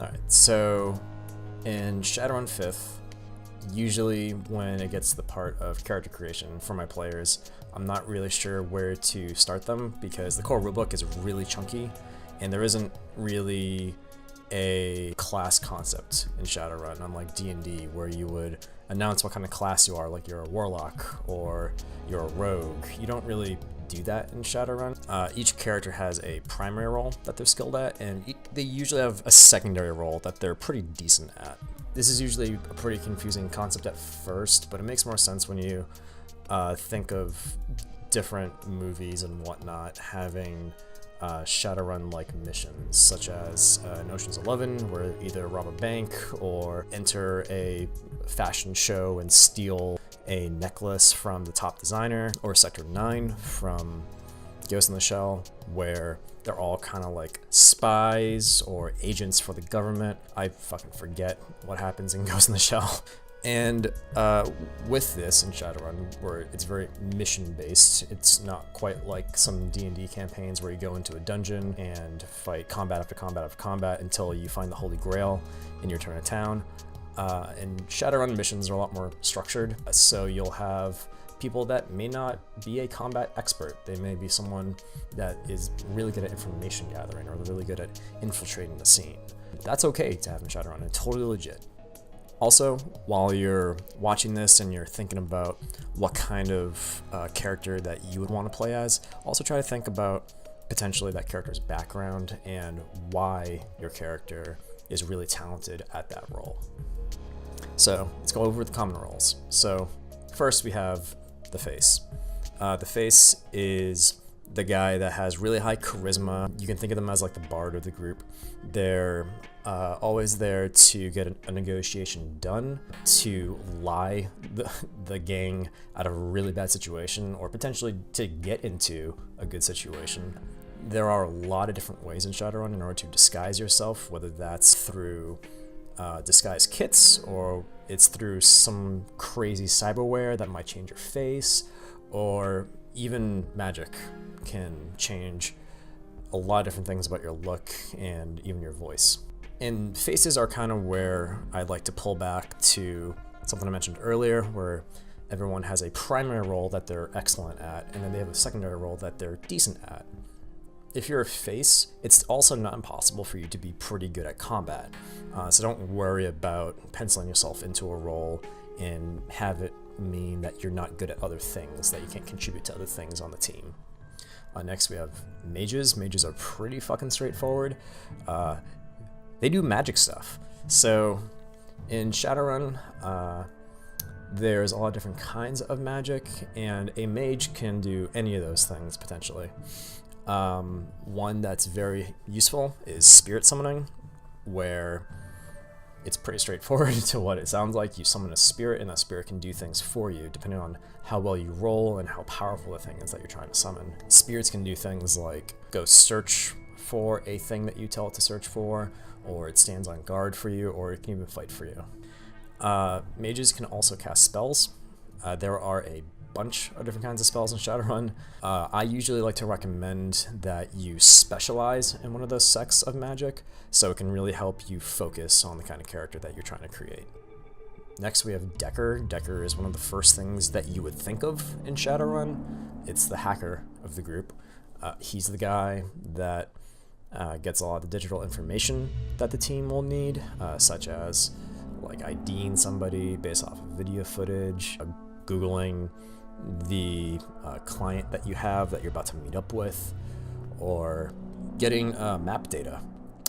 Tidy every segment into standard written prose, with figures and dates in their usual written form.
Alright, so in Shadowrun 5th, usually when it gets to the part of character creation for my players, I'm not really sure where to start them because the core rulebook is really chunky and there isn't really a class concept in Shadowrun, unlike D&D where you would announce what kind of class you are, like you're a warlock or you're a rogue. You don't really do that in Shadowrun. Each character has a primary role that they're skilled at, and they usually have a secondary role that they're pretty decent at. This is usually a pretty confusing concept at first, but it makes more sense when you think of different movies and whatnot having Shadowrun-like missions, such as in Ocean's 11, where either rob a bank or enter a fashion show and steal a necklace from the top designer, or Sector 9 from Ghost in the Shell, where they're all kind of like spies or agents for the government. I fucking forget what happens in Ghost in the Shell. And with this in Shadowrun, where it's very mission-based, it's not quite like some D&D campaigns where you go into a dungeon and fight combat after combat after combat until you find the Holy Grail in your turn of town. And Shadowrun missions are a lot more structured, so you'll have people that may not be a combat expert. They may be someone that is really good at information gathering or really good at infiltrating the scene. That's okay to have in Shadowrun, and totally legit. Also, while you're watching this and you're thinking about what kind of character that you would want to play as, also try to think about potentially that character's background and why your character is really talented at that role. So let's go over the common roles. So first we have the face. The face is the guy that has really high charisma. You can think of them as like the bard of the group. They're always there to get a negotiation done, to lie the gang out of a really bad situation, or potentially to get into a good situation. There are a lot of different ways in Shadowrun in order to disguise yourself, whether that's through disguise kits, or it's through some crazy cyberware that might change your face, or even magic can change a lot of different things about your look and even your voice. And faces are kind of where I'd like to pull back to something I mentioned earlier, where everyone has a primary role that they're excellent at, and then they have a secondary role that they're decent at. If you're a face, it's also not impossible for you to be pretty good at combat. So don't worry about penciling yourself into a role and have it mean that you're not good at other things, that you can't contribute to other things on the team. Next we have mages. Mages are pretty fucking straightforward. They do magic stuff. So in Shadowrun, there's a lot of different kinds of magic, and a mage can do any of those things potentially. One that's very useful is spirit summoning, where it's pretty straightforward to what it sounds like. You summon a spirit, and that spirit can do things for you, depending on how well you roll and how powerful the thing is that you're trying to summon. Spirits can do things like go search for a thing that you tell it to search for, or it stands on guard for you, or it can even fight for you. Mages can also cast spells. There are a bunch of different kinds of spells in Shadowrun. I usually like to recommend that you specialize in one of those sects of magic, so it can really help you focus on the kind of character that you're trying to create. Next we have Decker. Decker is one of the first things that you would think of in Shadowrun. It's the hacker of the group. He's the guy that gets a lot of the digital information that the team will need, such as like IDing somebody based off of video footage, Googling the client that you have that you're about to meet up with, or getting map data.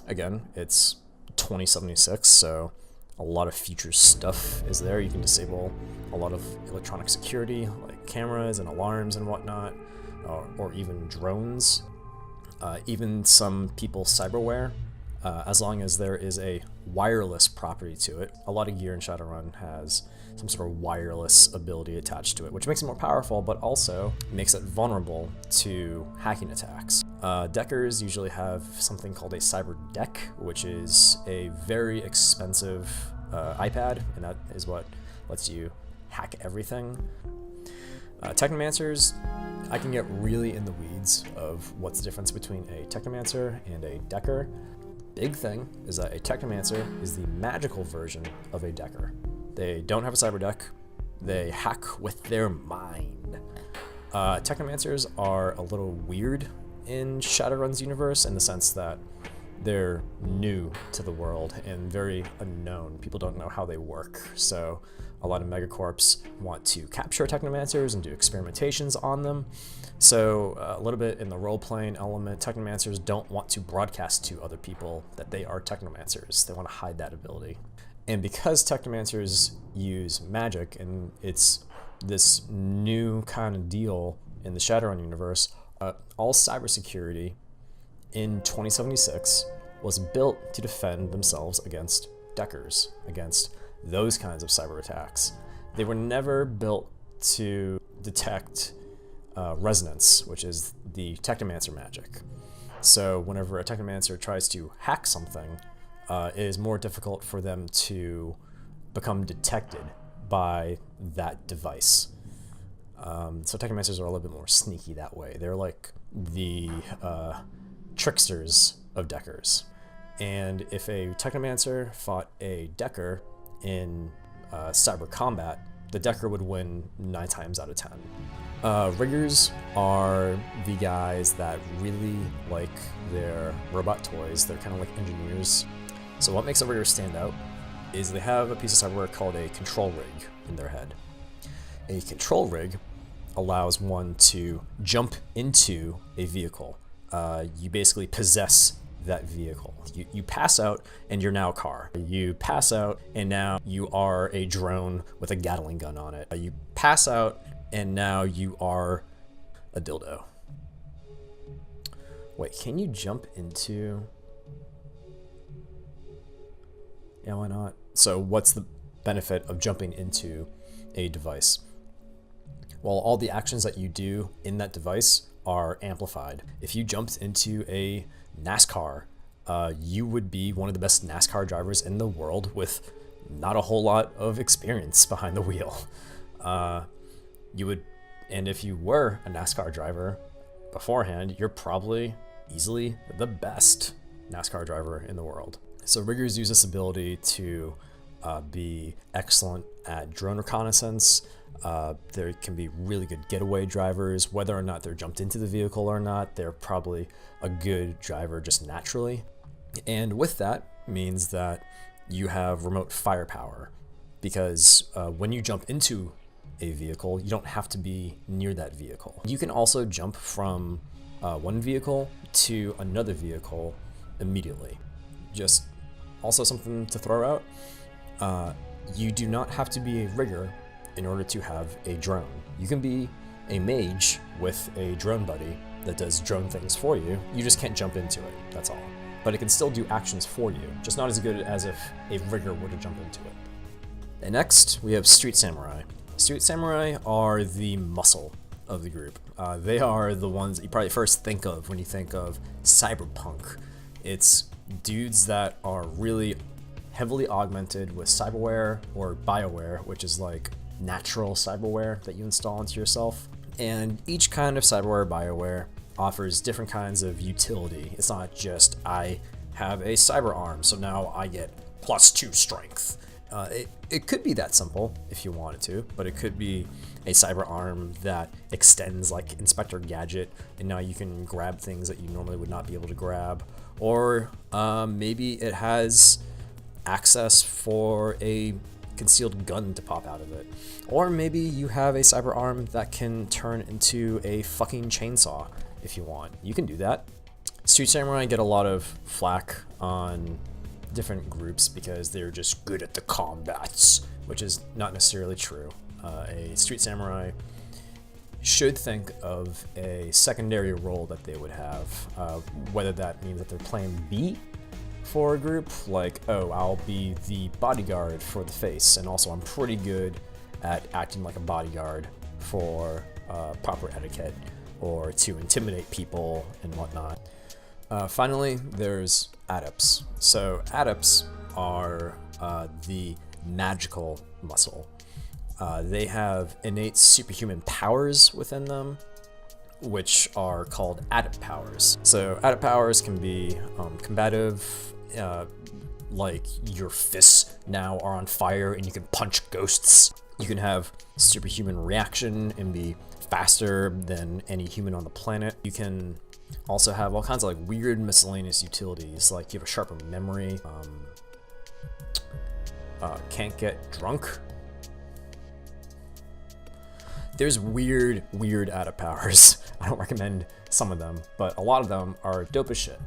Again, it's 2076, so a lot of future stuff is there. You can disable a lot of electronic security, like cameras and alarms and whatnot, or even drones. Even some people's cyberware, as long as there is a wireless property to it. A lot of gear in Shadowrun has some sort of wireless ability attached to it, which makes it more powerful, but also makes it vulnerable to hacking attacks. Deckers usually have something called a cyber deck, which is a very expensive iPad, and that is what lets you hack everything. Technomancers, I can get really in the weeds of what's the difference between a Technomancer and a Decker. big thing is that a Technomancer is the magical version of a Decker. They don't have a cyber deck. They hack with their mind. Technomancers are a little weird in Shadowrun's universe in the sense that they're new to the world and very unknown. People don't know how they work. So a lot of megacorps want to capture Technomancers and do experimentations on them. So a little bit in the role-playing element, Technomancers don't want to broadcast to other people that they are Technomancers. They want to hide that ability. And because Technomancers use magic, and it's this new kind of deal in the Shadowrun universe, all cybersecurity in 2076 was built to defend themselves against Deckers, against those kinds of cyber attacks. They were never built to detect resonance, which is the Technomancer magic. So whenever a Technomancer tries to hack something, it is more difficult for them to become detected by that device. So Technomancers are a little bit more sneaky that way. They're like the tricksters of Deckers. And if a Technomancer fought a Decker in cyber combat, the Decker would win 9 times out of 10. Riggers are the guys that really like their robot toys. They're kind of like engineers. So what makes a rigger stand out is they have a piece of cyberware called a control rig in their head. A control rig allows one to jump into a vehicle. You basically possess that vehicle. You pass out and you're now a car. You pass out and now you are a drone with a Gatling gun on it. You pass out and now you are a dildo. Wait, can you jump into... Yeah, why not? So what's the benefit of jumping into a device? Well, all the actions that you do in that device are amplified. If you jumped into a NASCAR, you would be one of the best NASCAR drivers in the world with not a whole lot of experience behind the wheel. And if you were a NASCAR driver beforehand, you're probably easily the best NASCAR driver in the world. So riggers use this ability to be excellent at drone reconnaissance. There can be really good getaway drivers. Whether or not they're jumped into the vehicle or not, they're probably a good driver just naturally. And with that means that you have remote firepower, because when you jump into a vehicle, you don't have to be near that vehicle. You can also jump from one vehicle to another vehicle immediately. Just also something to throw out, you do not have to be a rigger in order to have a drone. You can be a mage with a drone buddy that does drone things for you. You just can't jump into it, that's all. But it can still do actions for you, just not as good as if a rigger were to jump into it. And next, we have Street Samurai. Street Samurai are the muscle of the group. They are the ones that you probably first think of when you think of cyberpunk. It's dudes that are really heavily augmented with cyberware or bioware, which is like natural cyberware that you install into yourself. And each kind of cyberware or bioware offers different kinds of utility. It's not just, I have a cyber arm, so now I get +2 strength. It could be that simple if you wanted to, but it could be a cyber arm that extends like Inspector Gadget, and now you can grab things that you normally would not be able to grab. Or maybe it has access for a concealed gun to pop out of it. Or maybe you have a cyber arm that can turn into a fucking chainsaw if you want. You can do that. Street Samurai get a lot of flack on different groups because they're just good at the combats, which is not necessarily true. A Street Samurai should think of a secondary role that they would have, whether that means that they're playing B for a group, like, oh, I'll be the bodyguard for the face, and also I'm pretty good at acting like a bodyguard for proper etiquette or to intimidate people and whatnot. Finally, there's adepts. So adepts are the magical muscle. They have innate superhuman powers within them, which are called adept powers. So adept powers can be combative like your fists now are on fire and you can punch ghosts. You can have superhuman reaction and be faster than any human on the planet. You can also have all kinds of like weird miscellaneous utilities, like you have a sharper memory, can't get drunk. There's weird added powers. I don't recommend some of them, but a lot of them are dope as shit.